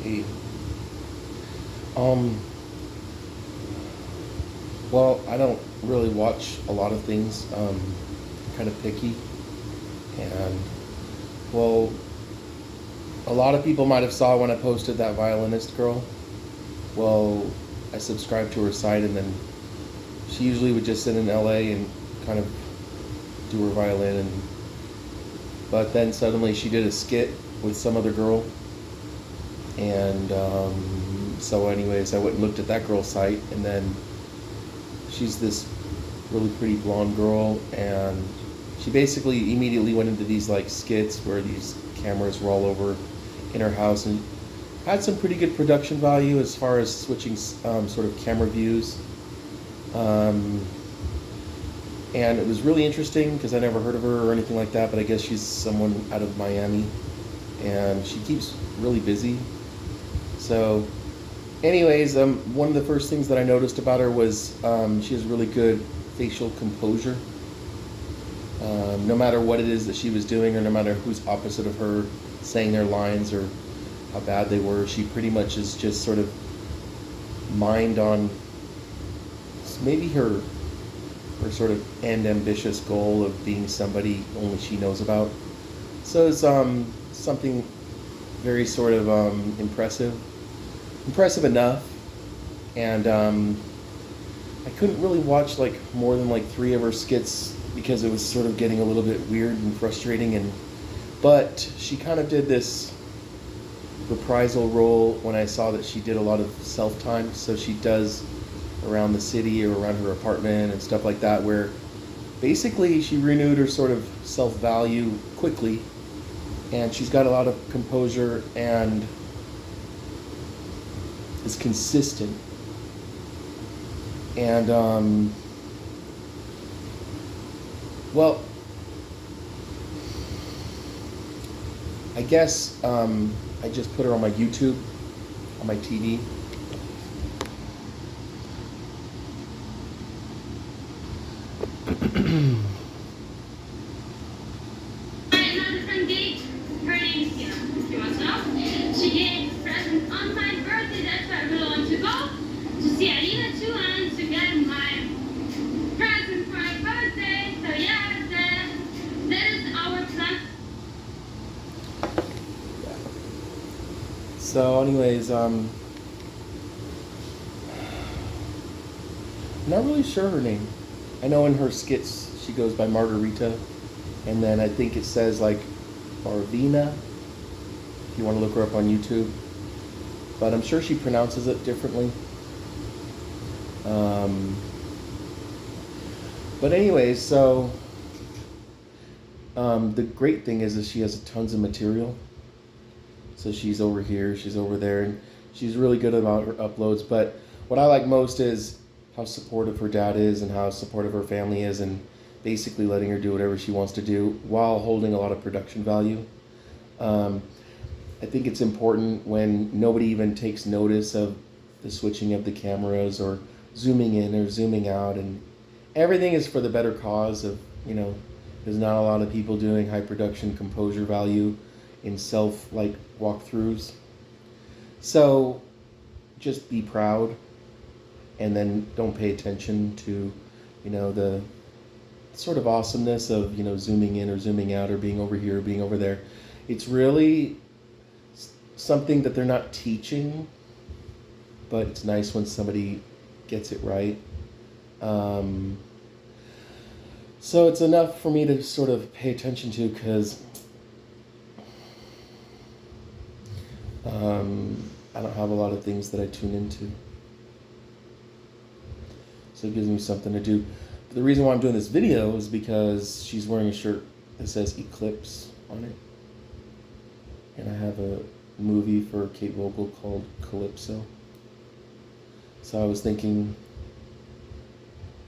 Hey, um, well, I don't really watch a lot of things. Kind of picky, and well, a lot of people might have saw when I posted that violinist girl. Well, I subscribed to her site, and then she usually would just sit in LA and kind of do her violin, and but then suddenly she did a skit with some other girl, and so anyways, I went and looked at that girl's site, and then she's this really pretty blonde girl, and she basically immediately went into these like skits where these cameras were all over in her house and had some pretty good production value as far as switching sort of camera views. Um, and it was really interesting because I never heard of her or anything like that, but I guess she's someone out of Miami, and she keeps really busy. So, anyways, one of the first things that I noticed about her was she has really good facial composure. No matter what it is that she was doing, or no matter who's opposite of her saying their lines or how bad they were, she pretty much is just sort of mind on maybe her sort of end ambitious goal of being somebody only she knows about. So it's something very sort of impressive enough, and I couldn't really watch like more than like three of her skits because it was sort of getting a little bit weird and frustrating, and but she kind of did this reprisal role when I saw that she did a lot of self time, so she does around the city or around her apartment and stuff like that, where basically she renewed her sort of self value quickly, and she's got a lot of composure and is consistent. And well, I guess I just put her on my YouTube, on my TV. Another friend date. Her name is Tina. You want to know? She gave a present on my birthday. That's why we want to go to see Alina too and to get my present for my birthday. So yeah, that is our plan. So, anyways, not really sure her name. I know in her skits she goes by Margarita, and then I think it says like For-Barvina, if you want to look her up on YouTube. But I'm sure she pronounces it differently. But anyways, so the great thing is she has tons of material. So she's over here, she's over there, and she's really good about her uploads. But what I like most is how supportive her dad is and how supportive her family is, and basically letting her do whatever she wants to do while holding a lot of production value. Um, I think it's important when nobody even takes notice of the switching of the cameras or zooming in or zooming out, and everything is for the better cause of, there's not a lot of people doing high production composure value in self like walkthroughs. So just be proud, and then don't pay attention to, the sort of awesomeness of, zooming in or zooming out or being over here or being over there. It's really something that they're not teaching, but it's nice when somebody gets it right. So it's enough for me to sort of pay attention to, because I don't have a lot of things that I tune into. So it gives me something to do. But the reason why I'm doing this video is because she's wearing a shirt that says Eclipse on it. And I have a movie for Kate Vogel called Calypso. So I was thinking,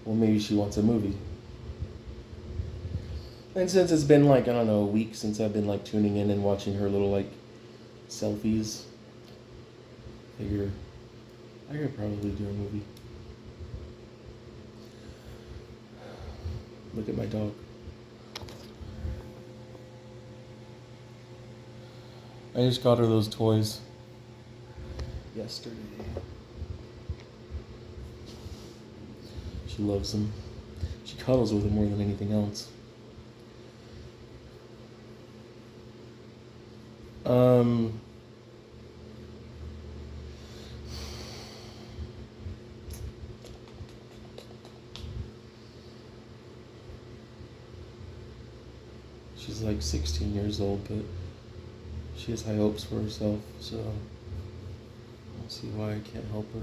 well, maybe she wants a movie. And since it's been like, I don't know, a week since I've been like tuning in and watching her little like selfies, I could probably do a movie. Look at my dog. I just got her those toys. yesterday. She loves him. She cuddles with him more than anything else. She's like 16 years old, but she has high hopes for herself, so I don't see why I can't help her.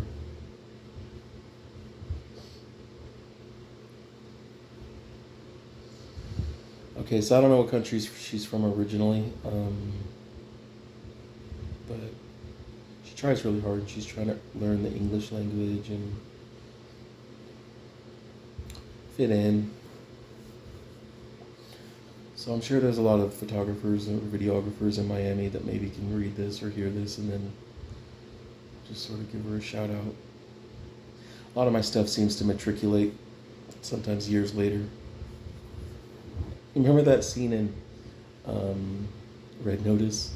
Okay, so I don't know what country she's from originally, but she tries really hard. She's trying to learn the English language and fit in. So I'm sure there's a lot of photographers and videographers in Miami that maybe can read this or hear this and then just sort of give her a shout out. A lot of my stuff seems to matriculate sometimes years later. Remember that scene in Red Notice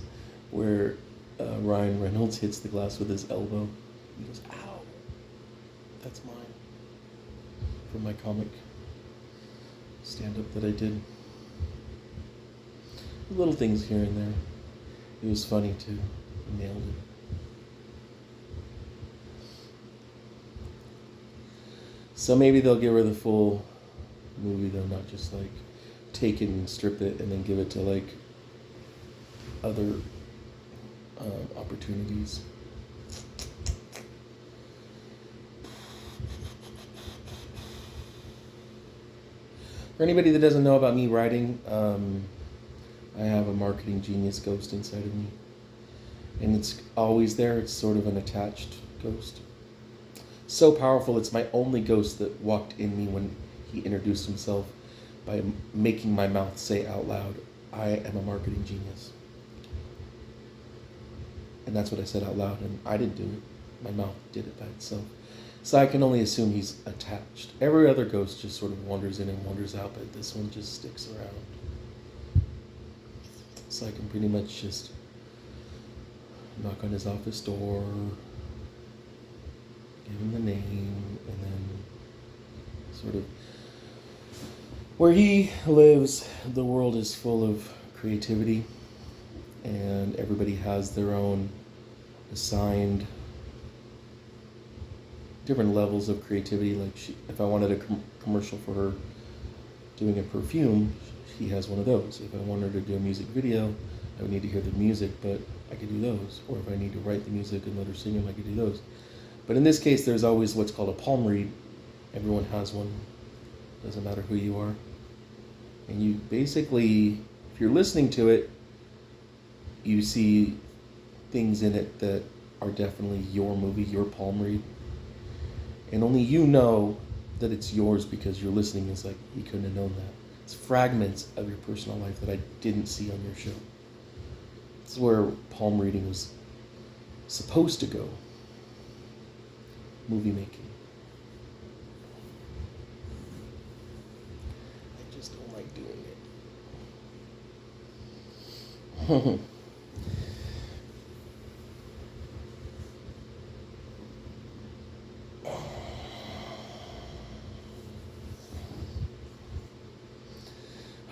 where Ryan Reynolds hits the glass with his elbow? He goes, ow! That's mine. From my comic stand-up that I did. Little things here and there. It was funny too. I nailed it. So maybe they'll give her the full movie though, not just like take it and strip it and then give it to like other opportunities. For anybody that doesn't know about me writing, I have a marketing genius ghost inside of me. And it's always there. It's sort of an attached ghost. So powerful, it's my only ghost that walked in me when he introduced himself by making my mouth say out loud, I am a marketing genius. And that's what I said out loud, and I didn't do it. My mouth did it by itself. So I can only assume he's attached. Every other ghost just sort of wanders in and wanders out, but this one just sticks around. So I can pretty much just knock on his office door, give him the name, and then sort of where he lives, the world is full of creativity, and everybody has their own assigned different levels of creativity. Like if I wanted a commercial for her doing a perfume, he has one of those. If I wanted her to do a music video, I would need to hear the music, but I could do those. Or if I need to write the music and let her sing them, I could do those. But in this case, there's always what's called a palm read. Everyone has one. Doesn't matter who you are. And you basically, if you're listening to it, you see things in it that are definitely your movie, your palm read. And only you know that it's yours because you're listening. It's like, you couldn't have known that. It's fragments of your personal life that I didn't see on your show. This is where palm reading was supposed to go. Movie making. I just don't like doing it.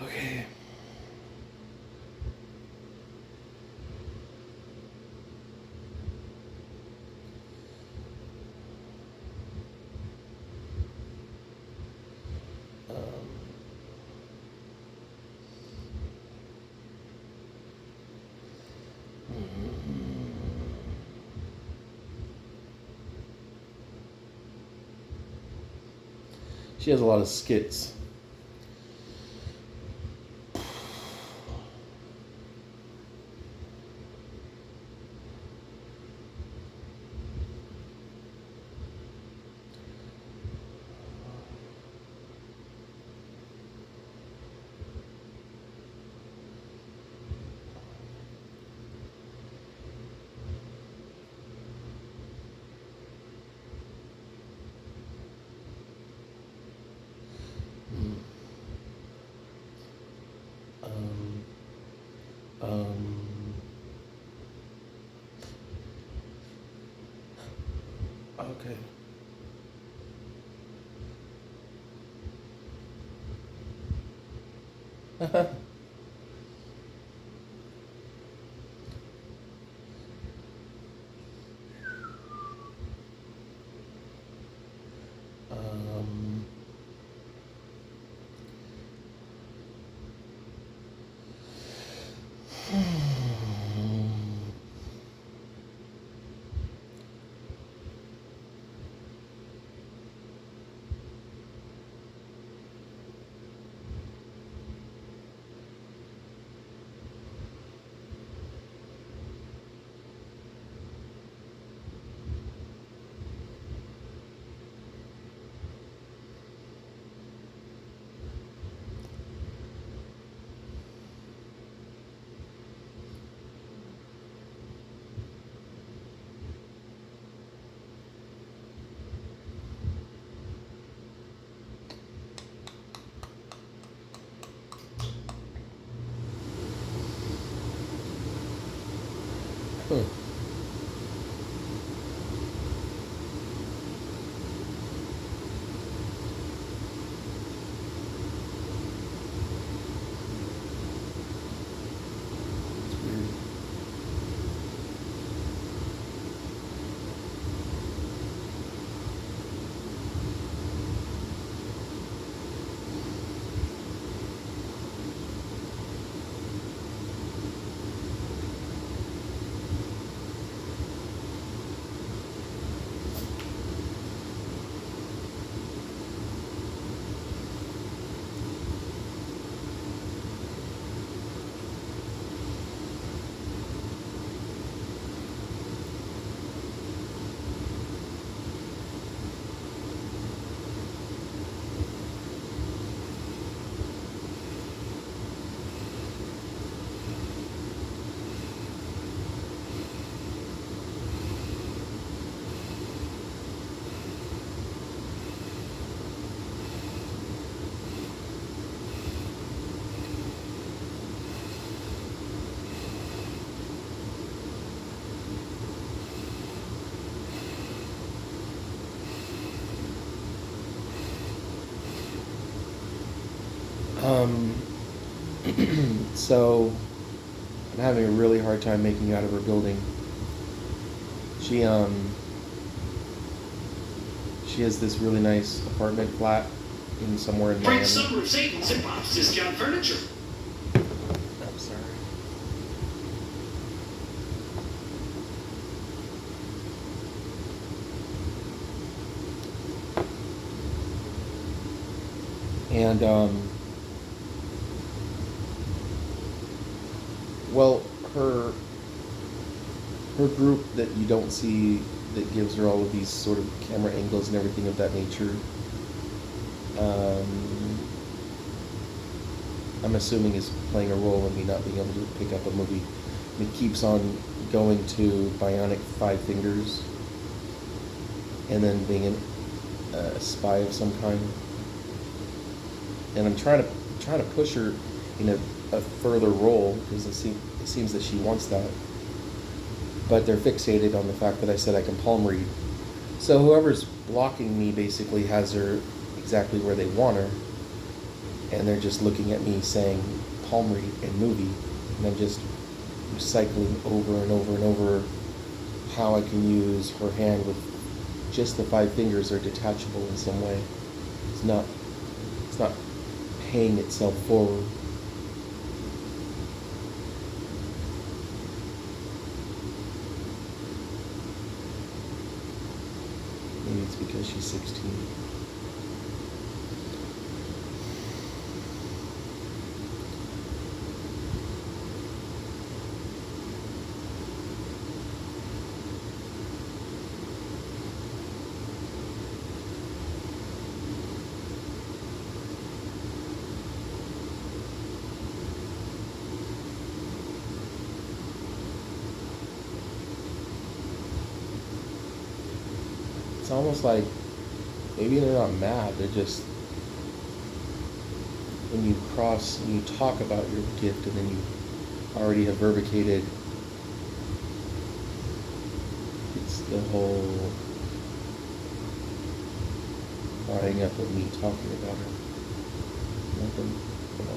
Okay. She has a lot of skits. Okay. um, huh. It's weird. Um, so I'm having a really hard time making out of her building. She she has this really nice apartment flat in somewhere in Great Miami. summer of savings at Bob's Discount Furniture. I'm sorry. And well, her group that you don't see, that gives her all of these sort of camera angles and everything of that nature. I'm assuming is playing a role in me not being able to pick up a movie. It keeps on going to Bionic Five Fingers, and then being a spy of some kind. And I'm trying to push her in a further role because it seems that she wants that. But they're fixated on the fact that I said I can palm read. So whoever's blocking me basically has her exactly where they want her, and they're just looking at me saying palm read and movie, and I'm just cycling over and over and over how I can use her hand with just the five fingers are detachable in some way. It's not paying itself forward. Maybe it's because she's 16. It's almost like maybe they're not mad, they're just, when you talk about your gift and then you already have verbicated, it's the whole crying up at me talking about her. Nothing. Come on.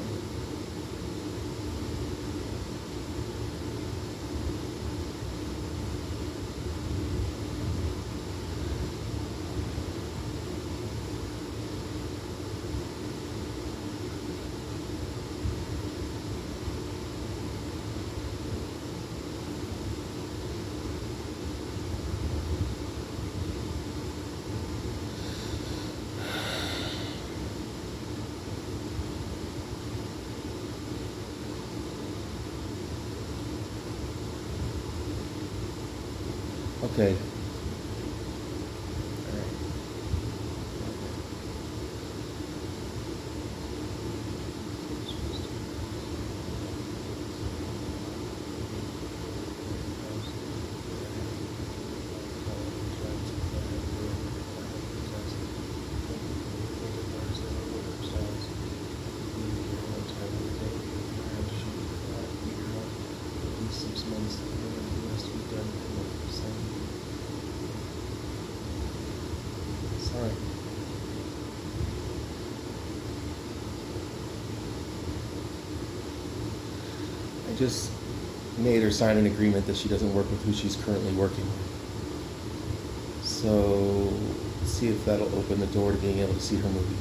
Okay. Sorry. I just made her sign an agreement that she doesn't work with who she's currently working with. So, see if that'll open the door to being able to see her movie.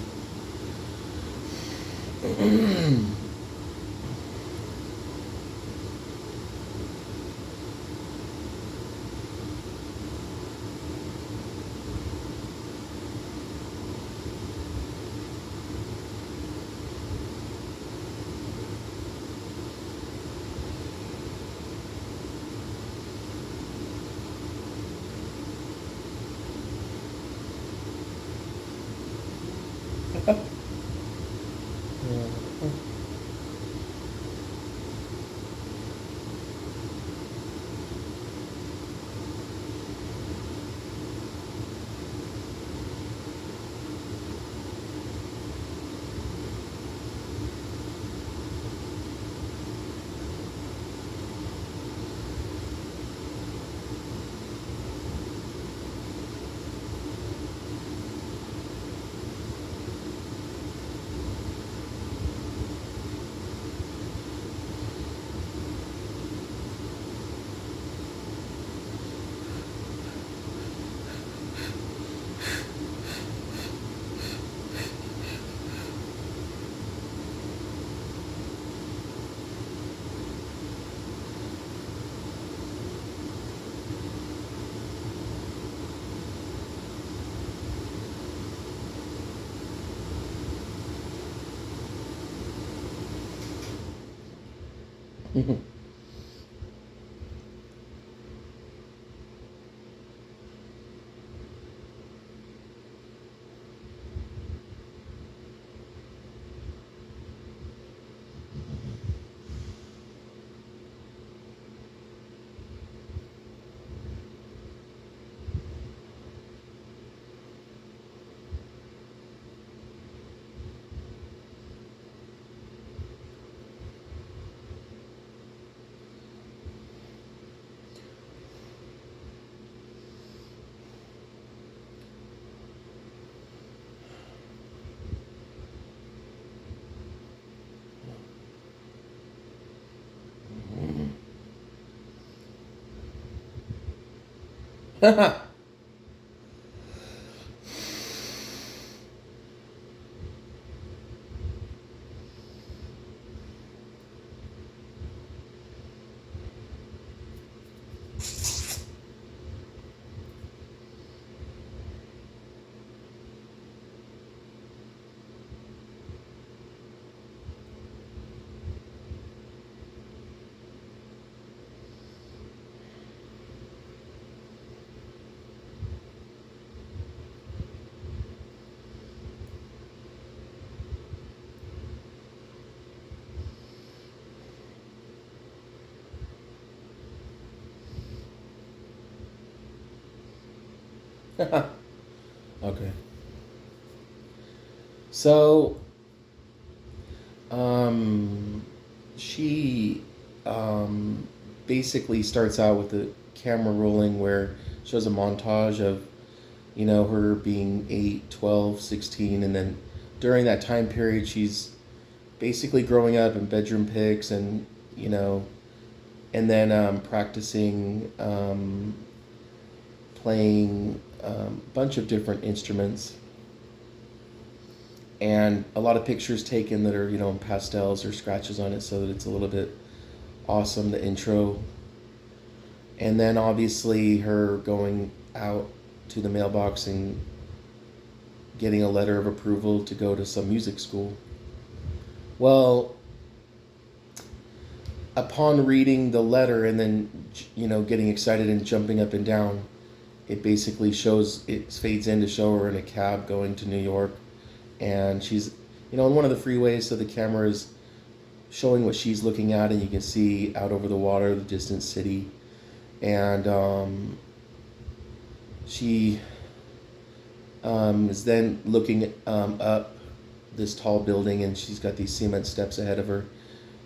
Okay. So, um, she basically starts out with the camera rolling where shows a montage of, her being 8, 12, 16, and then during that time period, she's basically growing up in bedroom pics and, and then practicing playing a bunch of different instruments, and a lot of pictures taken that are, in pastels or scratches on it so that it's a little bit awesome, the intro. And then obviously her going out to the mailbox and getting a letter of approval to go to some music school. Well, upon reading the letter and then, getting excited and jumping up and down, it basically it fades in to show her in a cab going to New York. And she's, on one of the freeways, so the camera is showing what she's looking at, and you can see out over the water, the distant city. And she is then looking up this tall building, and she's got these cement steps ahead of her,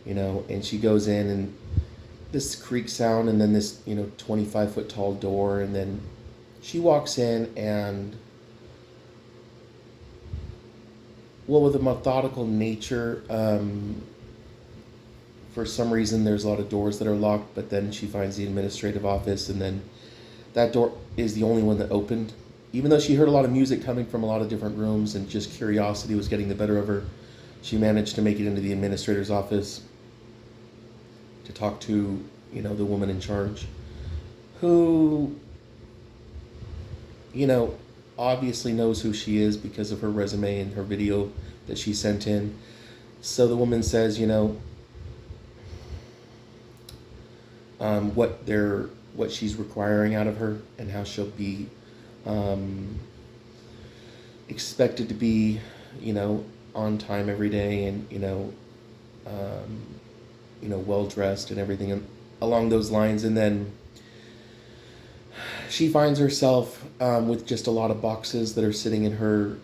and she goes in, and this creak sound, and then this, 25-foot tall door, and then she walks in, and with a methodical nature, for some reason there's a lot of doors that are locked, but then she finds the administrative office, and then that door is the only one that opened. Even though she heard a lot of music coming from a lot of different rooms and just curiosity was getting the better of her, she managed to make it into the administrator's office to talk to, the woman in charge, who, obviously knows who she is because of her resume and her video that she sent in. So the woman says, what she's requiring out of her, and how she'll be expected to be, on time every day, and well dressed and everything along those lines. And then she finds herself with just a lot of boxes that are sitting in her,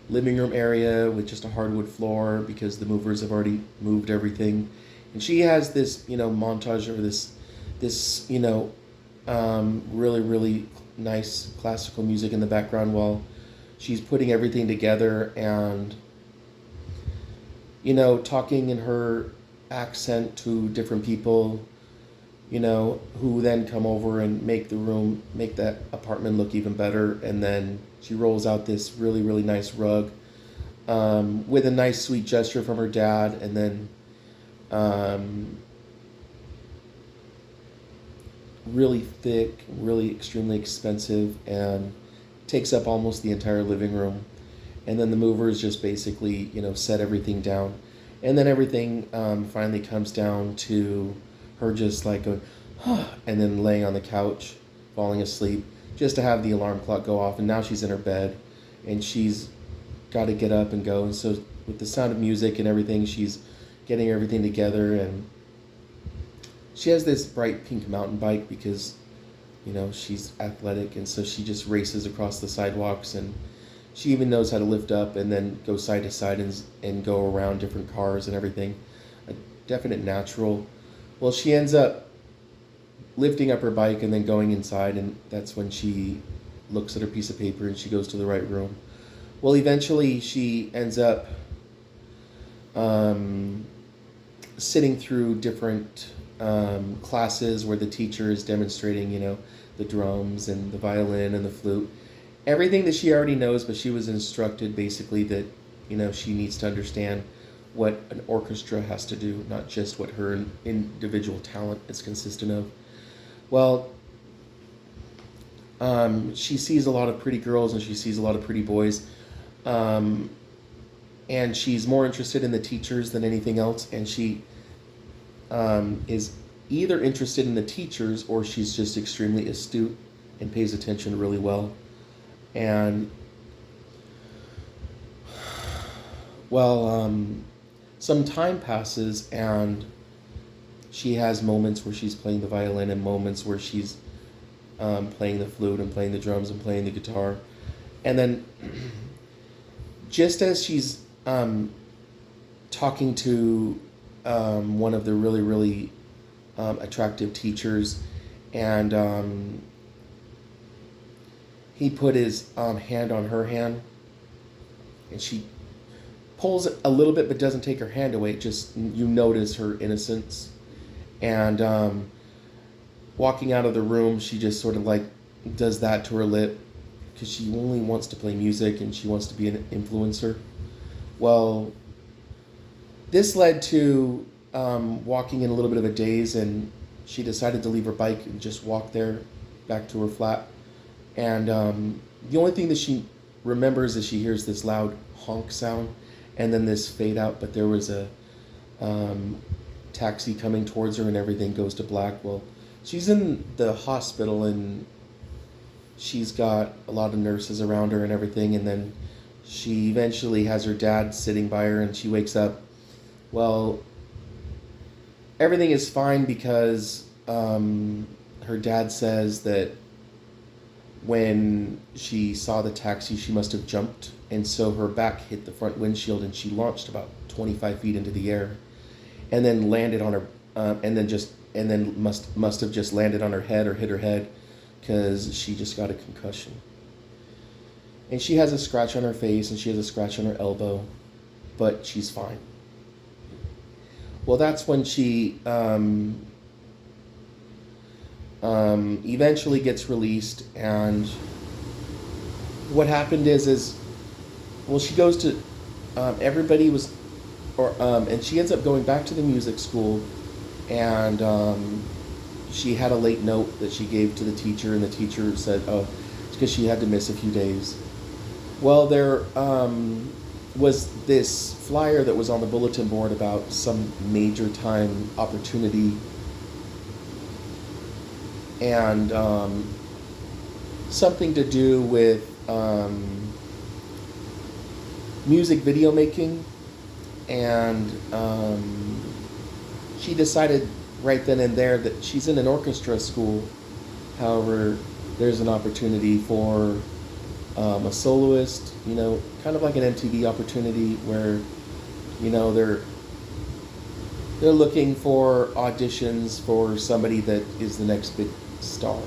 living room area with just a hardwood floor because the movers have already moved everything. And she has this, montage of this, really, really nice classical music in the background while she's putting everything together and, talking in her accent to different people, who then come over and make that apartment look even better. And then she rolls out this really, really nice rug with a nice, sweet gesture from her dad. And then really thick, really extremely expensive, and takes up almost the entire living room. And then the movers just basically, set everything down. And then everything finally comes down to her just like going, and then laying on the couch, falling asleep, just to have the alarm clock go off. And now she's in her bed, and she's got to get up and go. And so with the sound of music and everything, she's getting everything together. And she has this bright pink mountain bike because, she's athletic. And so she just races across the sidewalks, and she even knows how to lift up and then go side to side and go around different cars and everything. A definite natural. Well, she ends up lifting up her bike and then going inside, and that's when she looks at her piece of paper and she goes to the right room. Well, eventually she ends up sitting through different classes where the teacher is demonstrating, the drums and the violin and the flute. Everything that she already knows, but she was instructed basically that, she needs to understand what an orchestra has to do, not just what her individual talent is consistent of. Well, she sees a lot of pretty girls and she sees a lot of pretty boys, and she's more interested in the teachers than anything else, and she is either interested in the teachers or she's just extremely astute and pays attention really well. And some time passes, and she has moments where she's playing the violin and moments where she's playing the flute and playing the drums and playing the guitar. And then just as she's talking to one of the really, really attractive teachers, and he put his hand on her hand, and she pulls a little bit but doesn't take her hand away. Just, you notice her innocence. And walking out of the room, she just sort of like does that to her lip because she only wants to play music and she wants to be an influencer. Well, this led to walking in a little bit of a daze, and she decided to leave her bike and just walk there back to her flat. And the only thing that she remembers is she hears this loud honk sound and then this fade out, but there was a taxi coming towards her and everything goes to black. Well, she's in the hospital and she's got a lot of nurses around her and everything, and then she eventually has her dad sitting by her and she wakes up. Well, everything is fine because her dad says that when she saw the taxi, she must have jumped, and so her back hit the front windshield and she launched about 25 feet into the air and then landed on her and then must have just landed on her head or hit her head because she just got a concussion. And she has a scratch on her face and she has a scratch on her elbow, but she's fine. Well, that's when she eventually gets released, and what happened is well, she goes to everybody was and she ends up going back to the music school, and she had a late note that she gave to the teacher, and the teacher said, oh, it's because she had to miss a few days. Well, there was this flyer that was on the bulletin board about some major time opportunity, and something to do with music video making, and she decided right then and there that she's in an orchestra school. However, there's an opportunity for a soloist, kind of like an MTV opportunity where, they're looking for auditions for somebody that is the next big star.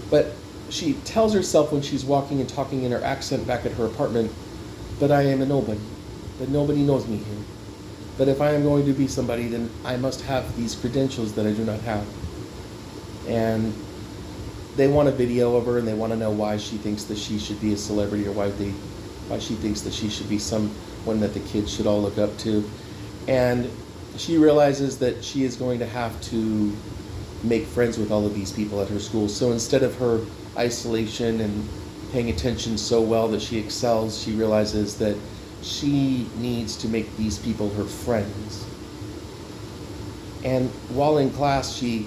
But she tells herself when she's walking and talking in her accent back at her apartment, but I am a nobody, but nobody knows me here. But if I am going to be somebody, then I must have these credentials that I do not have. And they want a video of her, and they want to know why she thinks that she should be a celebrity, or why she thinks that she should be someone that the kids should all look up to. And she realizes that she is going to have to make friends with all of these people at her school. So instead of her isolation and paying attention so well that she excels, she realizes that she needs to make these people her friends. And while in class, she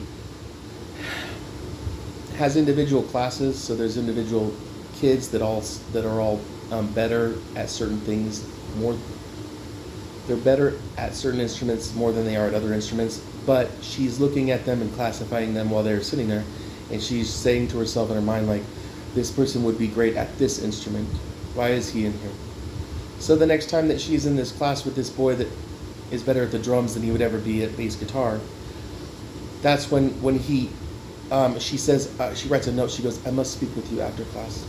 has individual classes, so there's individual kids that are all better at certain things. They're better at certain instruments more than they are at other instruments, but she's looking at them and classifying them while they're sitting there, and she's saying to herself in her mind, like, this person would be great at this instrument. Why is he in here? So the next time that she's in this class with this boy that is better at the drums than he would ever be at bass guitar, that's when he she says, she writes a note, she goes, I must speak with you after class.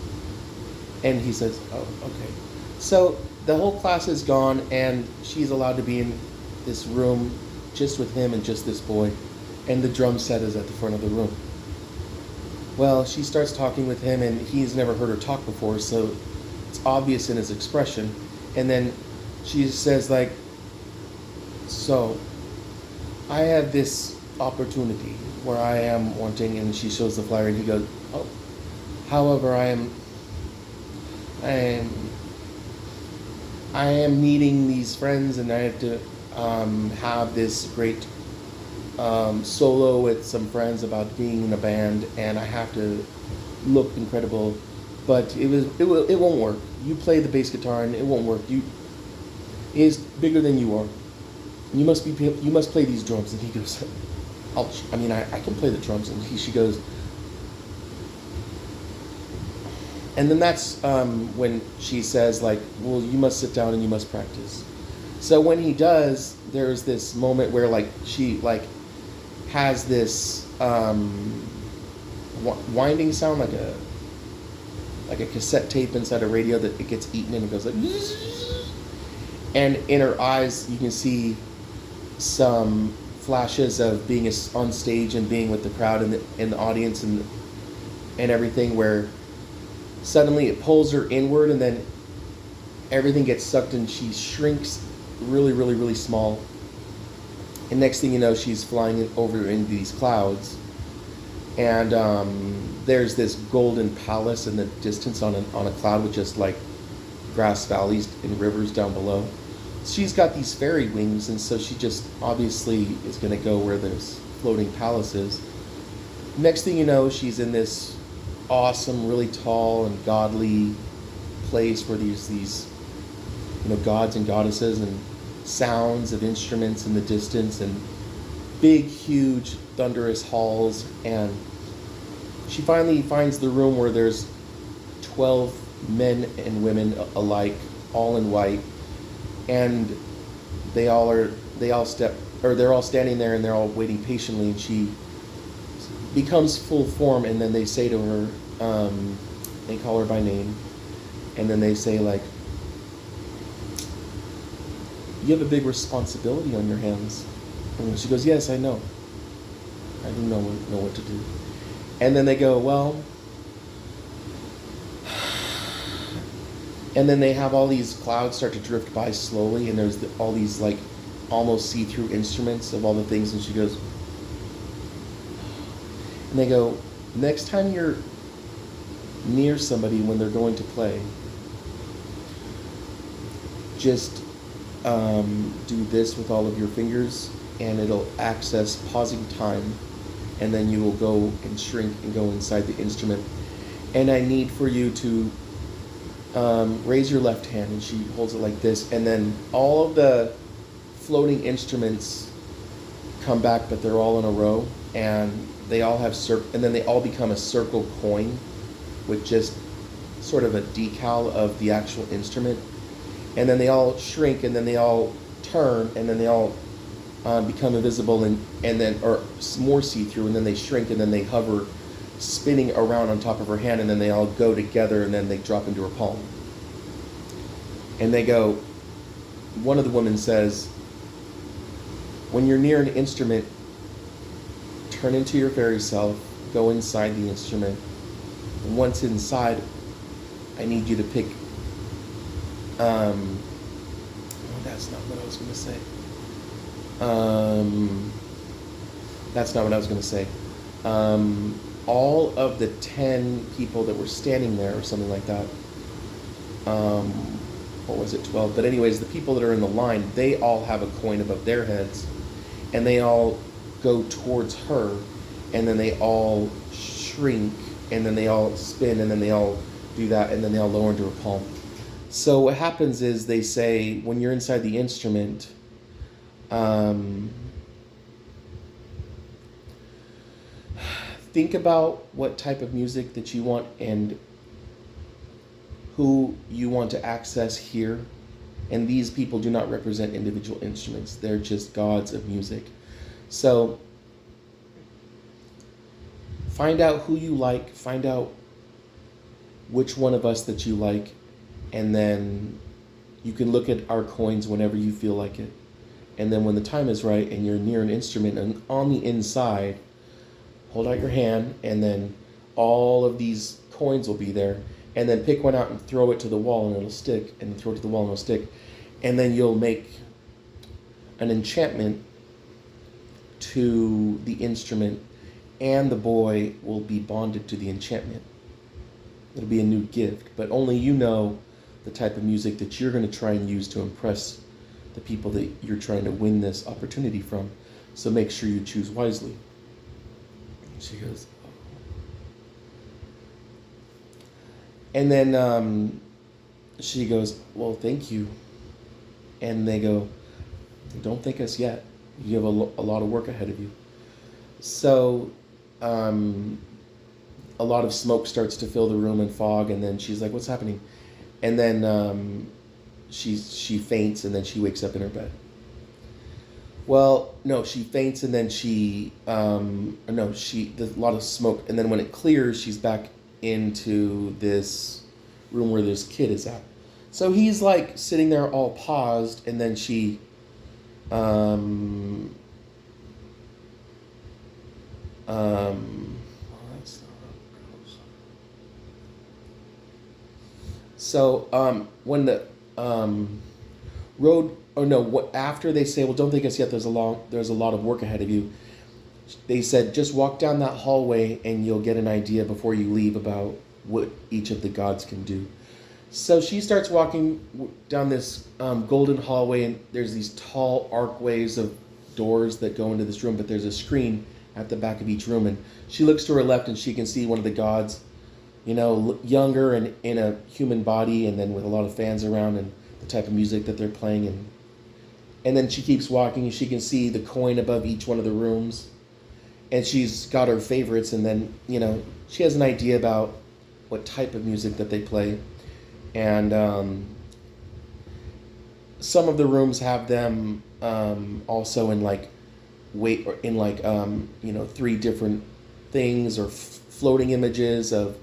And he says, oh, okay. So the whole class is gone, and she's allowed to be in this room just with him and just this boy, and the drum set is at the front of the room. Well, she starts talking with him, and he's never heard her talk before, so it's obvious in his expression. And then she says, like, so I have this opportunity where I am wanting, and she shows the flyer, and he goes, oh, however, I am meeting these friends, and I have to have this great solo with some friends about being in a band, and I have to look incredible, but it won't work. You play the bass guitar, and it won't work. It is bigger than you are. You must play these drums. And he goes, I can play the drums. And she goes, and then that's when she says, like, well, you must sit down and you must practice. So when he does, there's this moment where, like, she, like, has this winding sound, like like a cassette tape inside a radio that it gets eaten and it goes like, and in her eyes you can see some flashes of being on stage and being with the crowd and the audience and everything, where suddenly it pulls her inward and then everything gets sucked and she shrinks really, really, really small. And next thing you know, she's flying over into these clouds. And there's this golden palace in the distance on a cloud with just like grass valleys and rivers down below. She's got these fairy wings, and so she just obviously is going to go where there's floating palaces. Next thing you know, she's in this awesome, really tall and godly place where there's these, gods and goddesses and sounds of instruments in the distance and big, huge, thunderous halls. And she finally finds the room where there's 12 men and women alike, all in white, and they're all standing there and they're all waiting patiently, and she becomes full form, and then they say to her, they call her by name, and then they say like, you have a big responsibility on your hands. And she goes, yes, I know. I do know what to do. And then they go, well, and then they have all these clouds start to drift by slowly, and there's all these like almost see-through instruments of all the things, and she goes, and they go, next time you're near somebody when they're going to play, just do this with all of your fingers, and it'll access pausing time, and then you will go and shrink and go inside the instrument. And I need for you to raise your left hand, and she holds it like this, and then all of the floating instruments come back, but they're all in a row, and they all have and then they all become a circle coin with just sort of a decal of the actual instrument, and then they all shrink, and then they all turn, and then they all become invisible, and then or more see-through, and then they shrink, and then they hover, spinning around on top of her hand, and then they all go together, and then they drop into her palm. And they go, one of the women says, when you're near an instrument, turn into your fairy self, go inside the instrument, and once inside, I need you to pick, that's not what I was going to say. That's not what I was going to say. All of the 10 people that were standing there, or something like that, what was it, 12? But anyways, the people that are in the line, they all have a coin above their heads, and they all go towards her, and then they all shrink, and then they all spin, and then they all do that, and then they all lower into her palm. So what happens is they say, when you're inside the instrument, think about what type of music that you want and who you want to access here. And these people do not represent individual instruments. They're just gods of music. So find out who you like, find out which one of us that you like, and then you can look at our coins whenever you feel like it. And then when the time is right and you're near an instrument and on the inside, hold out your hand, and then all of these coins will be there. And then pick one out and throw it to the wall, and it'll stick. And then throw it to the wall and it'll stick. And then you'll make an enchantment to the instrument, and the boy will be bonded to the enchantment. It'll be a new gift, but only you know the type of music that you're going to try and use to impress the people that you're trying to win this opportunity from. So make sure you choose wisely. She goes, oh. And then she goes, well, thank you. And they go, don't thank us yet. You have a lot of work ahead of you. So a lot of smoke starts to fill the room and fog, and then she's like, what's happening? And then she faints, and then she wakes up in her bed. Well, no, she faints, and then a lot of smoke, and then when it clears, she's back into this room where this kid is at. So he's like sitting there all paused, and then she, well, that's not how it goes. So when the road, or no, what after they say, well, don't think us yet. There's a lot of work ahead of you. They said just walk down that hallway, and you'll get an idea before you leave about what each of the gods can do. So she starts walking down this golden hallway, and there's these tall archways of doors that go into this room, but there's a screen at the back of each room, and she looks to her left, and she can see one of the gods, younger and in a human body, and then with a lot of fans around, and the type of music that they're playing, and then she keeps walking, and she can see the coin above each one of the rooms, and she's got her favorites, and then she has an idea about what type of music that they play. And some of the rooms have them also in three different things, or floating images of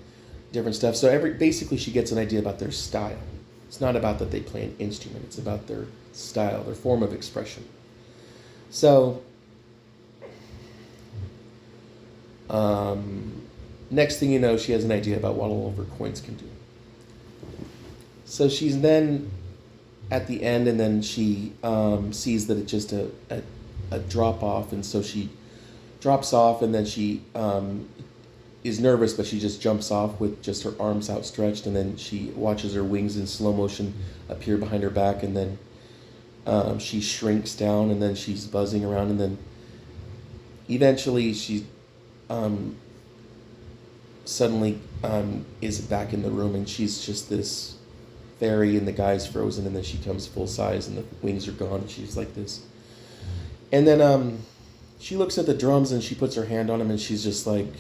different stuff. So basically she gets an idea about their style. It's not about that they play an instrument. It's about their style, their form of expression. So next thing you know, she has an idea about what all of her coins can do. So she's then at the end, and then she sees that it's just a drop off, and so she drops off, and then she is nervous, but she just jumps off with just her arms outstretched, and then she watches her wings in slow motion appear behind her back, and then she shrinks down, and then she's buzzing around, and then eventually she suddenly is back in the room, and she's just this fairy, and the guy's frozen, and then she comes full size, and the wings are gone, and she's like this. And then she looks at the drums, and she puts her hand on them, and she's just like,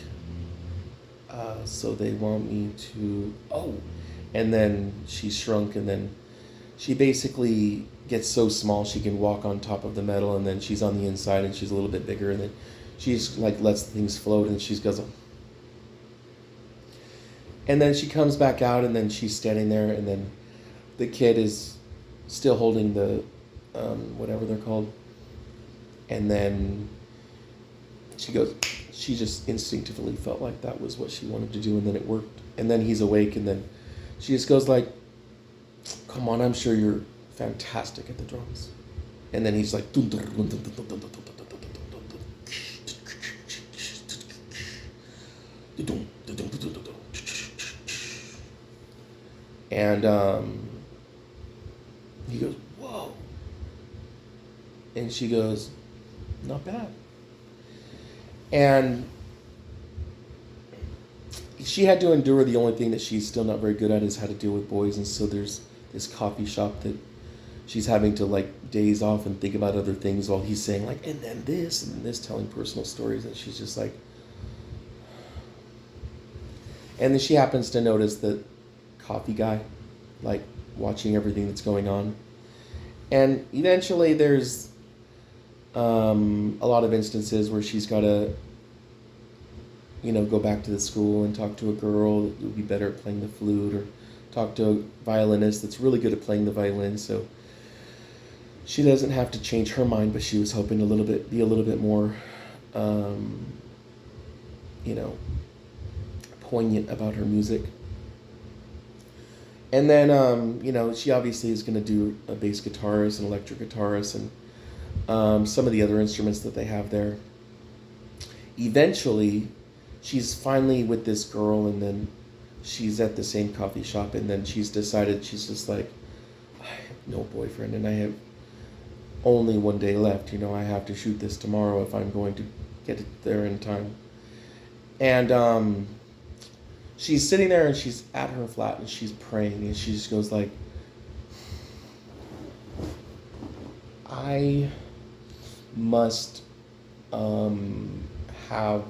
so they want me to, and then she's shrunk, and then she basically gets so small she can walk on top of the metal, and then she's on the inside, and she's a little bit bigger, and then she's like lets things float, and she goes, and then she comes back out, and then she's standing there, and then the kid is still holding the whatever they're called, and then she just instinctively felt like that was what she wanted to do, and then it worked, and then he's awake, and then she just goes like, come on, I'm sure you're fantastic at the drums, and then he's like, and he goes, whoa, and she goes, not bad. And she had to endure the only thing that she's still not very good at is how to deal with boys, and so there's this coffee shop that she's having to like daze off and think about other things while he's saying like, and then this, telling personal stories, and she's just like, and then she happens to notice the coffee guy like watching everything that's going on, and eventually there's a lot of instances where she's got to go back to the school and talk to a girl that would be better at playing the flute, or talk to a violinist that's really good at playing the violin, so she doesn't have to change her mind, but she was hoping to be a little bit more poignant about her music. And then she obviously is going to do a bass guitarist, an electric guitarist, and some of the other instruments that they have there. Eventually she's finally with this girl, and then she's at the same coffee shop, and then she's decided, she's just like, I have no boyfriend, and I have only one day left, I have to shoot this tomorrow if I'm going to get it there in time. And she's sitting there, and she's at her flat, and she's praying, and she just goes like, I must have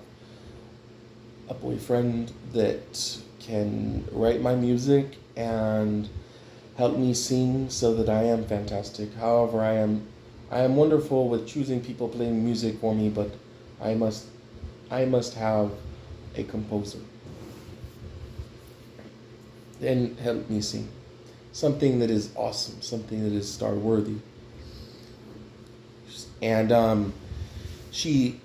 a boyfriend that can write my music and help me sing so that I am fantastic. However, I am wonderful with choosing people playing music for me, but I must have a composer. And help me see. Something that is awesome, something that is star worthy. And she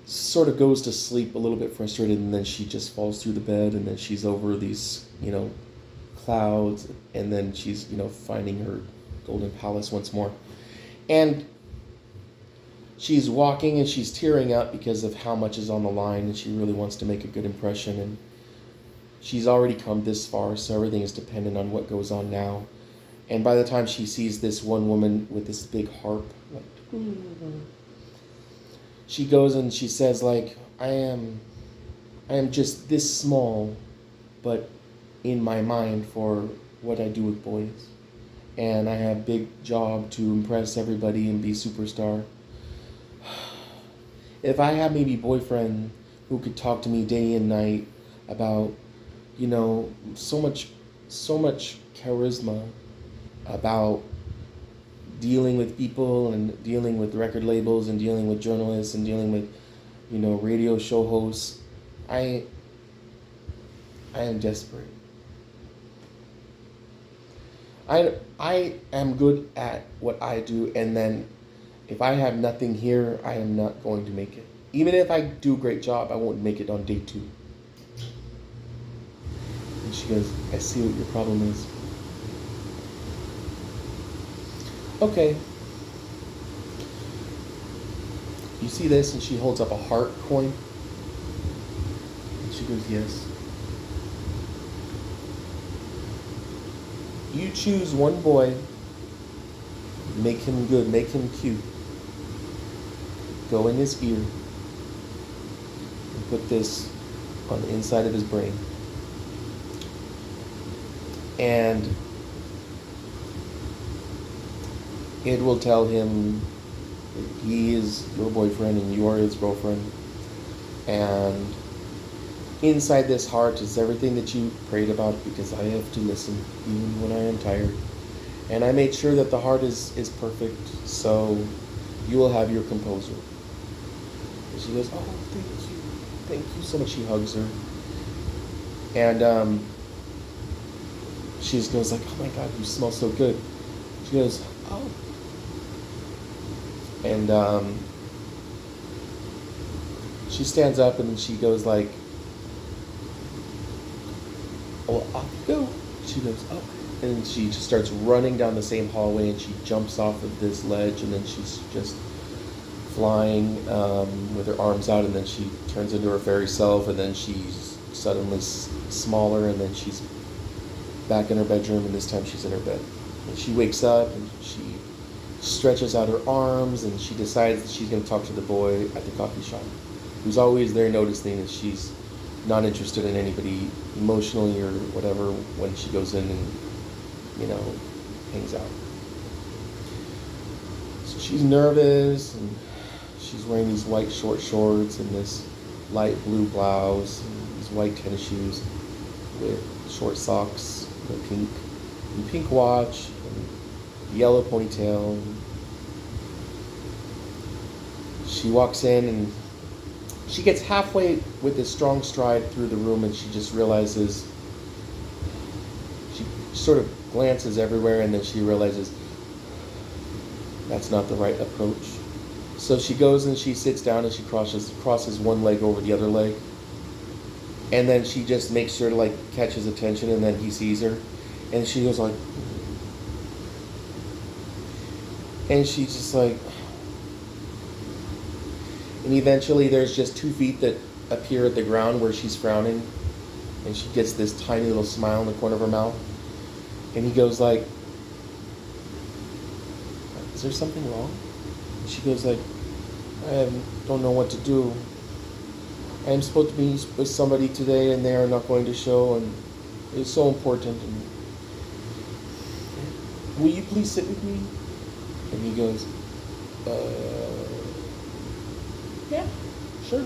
sort of goes to sleep a little bit frustrated, and then she just falls through the bed, and then she's over these, clouds, and then she's, finding her golden palace once more. And she's walking and she's tearing up because of how much is on the line, and she really wants to make a good impression. And she's already come this far, so everything is dependent on what goes on now. And by the time she sees this one woman with this big harp, like, she goes and she says, like, I am just this small, but in my mind for what I do with boys. And I have big job to impress everybody and be superstar. If I had maybe boyfriend who could talk to me day and night about, so much charisma, about dealing with people and dealing with record labels and dealing with journalists and dealing with, radio show hosts, I am desperate. I am good at what I do, and then if I have nothing here, I am not going to make it. Even if I do a great job, I won't make it on day 2. And she goes, I see what your problem is. Okay. You see this? And she holds up a heart coin. And she goes, yes. You choose one boy, make him good, make him cute. Go in his ear and put this on the inside of his brain. And it will tell him that he is your boyfriend and you are his girlfriend. And inside this heart is everything that you prayed about, because I have to listen even when I am tired. And I made sure that the heart is perfect, so you will have your composer. And she goes, oh, thank you so much. She hugs her. And she just goes like, oh my God, you smell so good. She goes, oh. And she stands up and she goes like, well, off you go. She goes, oh. And she just starts running down the same hallway, and she jumps off of this ledge, and then she's just flying with her arms out, and then she turns into her fairy self, and then she's suddenly smaller, and then she's back in her bedroom, and this time she's in her bed. And she wakes up, and she stretches out her arms, and she decides that she's going to talk to the boy at the coffee shop, who's always there noticing that she's not interested in anybody emotionally or whatever when she goes in and, hangs out. So she's nervous, and she's wearing these white short shorts and this light blue blouse and these white tennis shoes with short socks and a pink watch and yellow ponytail. She walks in and she gets halfway with a strong stride through the room, and she just realizes, she sort of glances everywhere, and then she realizes that's not the right approach. So she goes and she sits down and she crosses one leg over the other leg, and then she just makes sure to catch his attention, and then he sees her, and she goes like, and she's just like, and eventually there's just 2 feet that appear at the ground where she's frowning, and she gets this tiny little smile in the corner of her mouth. And he goes like, is there something wrong? And she goes like, I don't know what to do. I am supposed to be with somebody today, and they are not going to show, and it's so important. And will you please sit with me? And he goes, yeah, sure.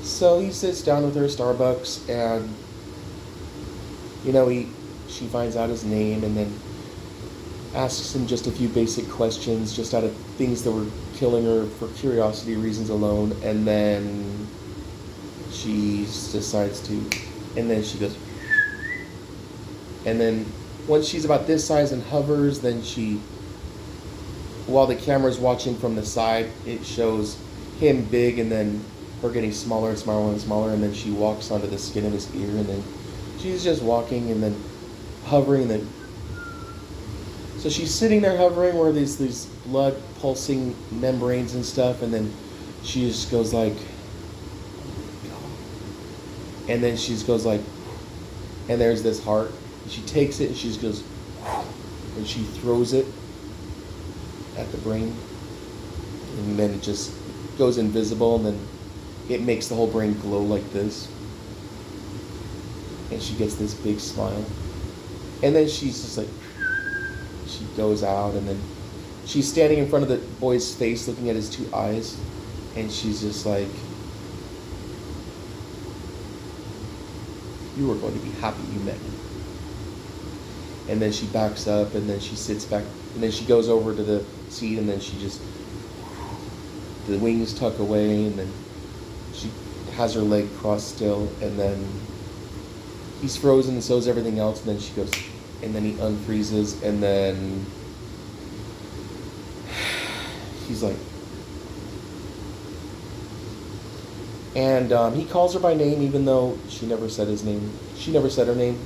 So he sits down with her at Starbucks, and she finds out his name, and then asks him just a few basic questions, just out of things that were killing her for curiosity reasons alone, and then she decides to, and then she goes, And then once she's about this size and hovers, then while the camera's watching from the side, it shows him big and then her getting smaller and smaller and smaller, and then she walks onto the skin of his ear, and then she's just walking and then hovering, and then so she's sitting there hovering where there's these blood pulsing membranes and stuff, and then she just goes like, and then she just goes like, and there's this heart. And she takes it and she just goes, and she throws it at the brain, and then it just goes invisible, and then it makes the whole brain glow like this, and she gets this big smile, and then she's just like, she goes out, and then she's standing in front of the boy's face looking at his 2 eyes, and she's just like, you are going to be happy you met me. And then she backs up, and then she sits back, and then she goes over to the seat, and then she just, the wings tuck away, and then she has her leg crossed still, and then he's frozen, and so is everything else, and then she goes, and then he unfreezes, and then he's like, and he calls her by name, even though she never said his name. She never said her name.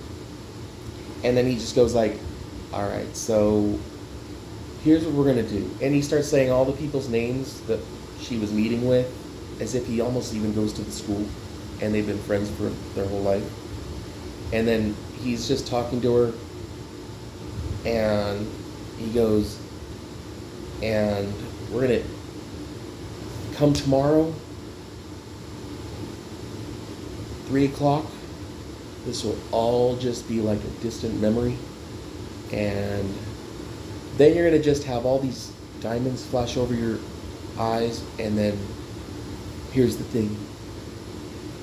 And then he just goes like, all right, so here's what we're going to do. And he starts saying all the people's names that she was meeting with, as if he almost even goes to the school, and they've been friends for their whole life. And then he's just talking to her, and he goes, and we're going to come tomorrow, 3 o'clock. This will all just be like a distant memory. And then you're going to just have all these diamonds flash over your eyes. And then here's the thing.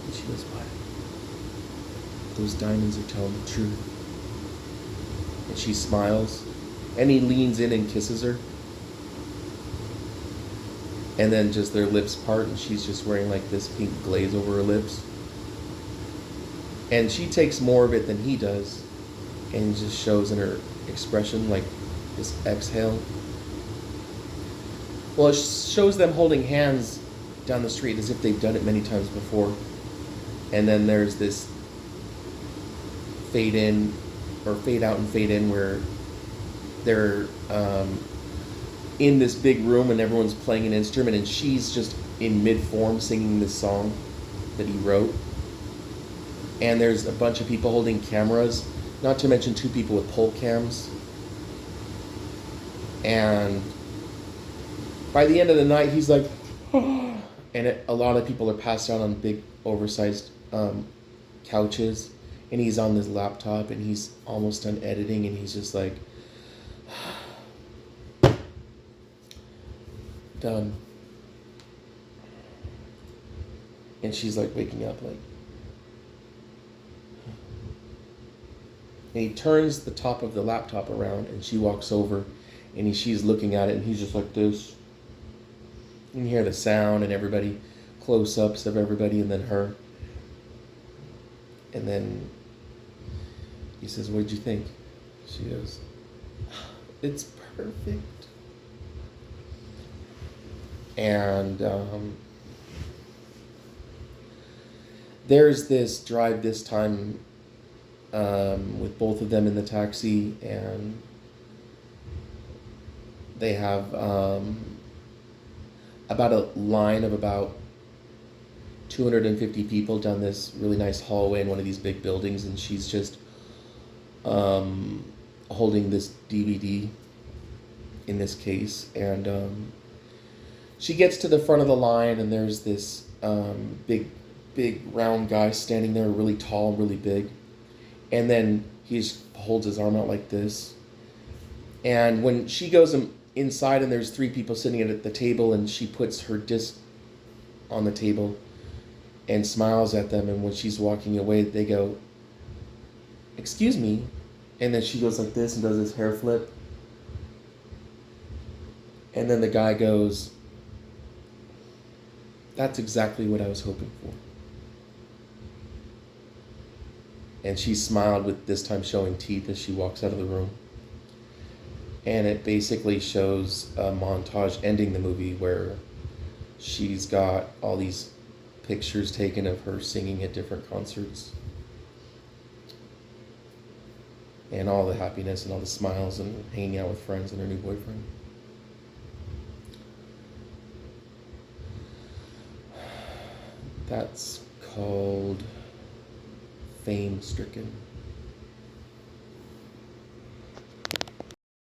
And she goes, what? Those diamonds are telling the truth. And she smiles. And he leans in and kisses her. And then just their lips part, and she's just wearing like this pink glaze over her lips. And she takes more of it than he does, and just shows in her expression like this exhale. Well, it shows them holding hands down the street as if they've done it many times before. And then there's this fade in, or fade out and fade in, where they're in this big room and everyone's playing an instrument, and she's just in mid-form singing this song that he wrote. And there's a bunch of people holding cameras, not to mention 2 people with pole cams. And by the end of the night, he's like, oh. And a lot of people are passed out on big, oversized couches. And he's on his laptop, and he's almost done editing, and he's just like, done. And she's like waking up like, and he turns the top of the laptop around, and she walks over, and she's looking at it, and he's just like this. You can hear the sound and everybody, close-ups of everybody, and then her. And then he says, what did you think? She goes, it's perfect. And there's this drive this time with both of them in the taxi, and they have about a line of about 250 people down this really nice hallway in one of these big buildings, and she's just holding this DVD in this case, and she gets to the front of the line, and there's this big round guy standing there, really tall, really big. And then he just holds his arm out like this. And when she goes inside, and there's 3 people sitting at the table, and she puts her disc on the table and smiles at them. And when she's walking away, they go, excuse me. And then she goes like this and does this hair flip. And then the guy goes, that's exactly what I was hoping for. and she smiled with this time showing teeth as she walks out of the room. And it basically shows a montage ending the movie where she's got all these pictures taken of her singing at different concerts. And all the happiness and all the smiles and hanging out with friends and her new boyfriend. That's called Fame Stricken.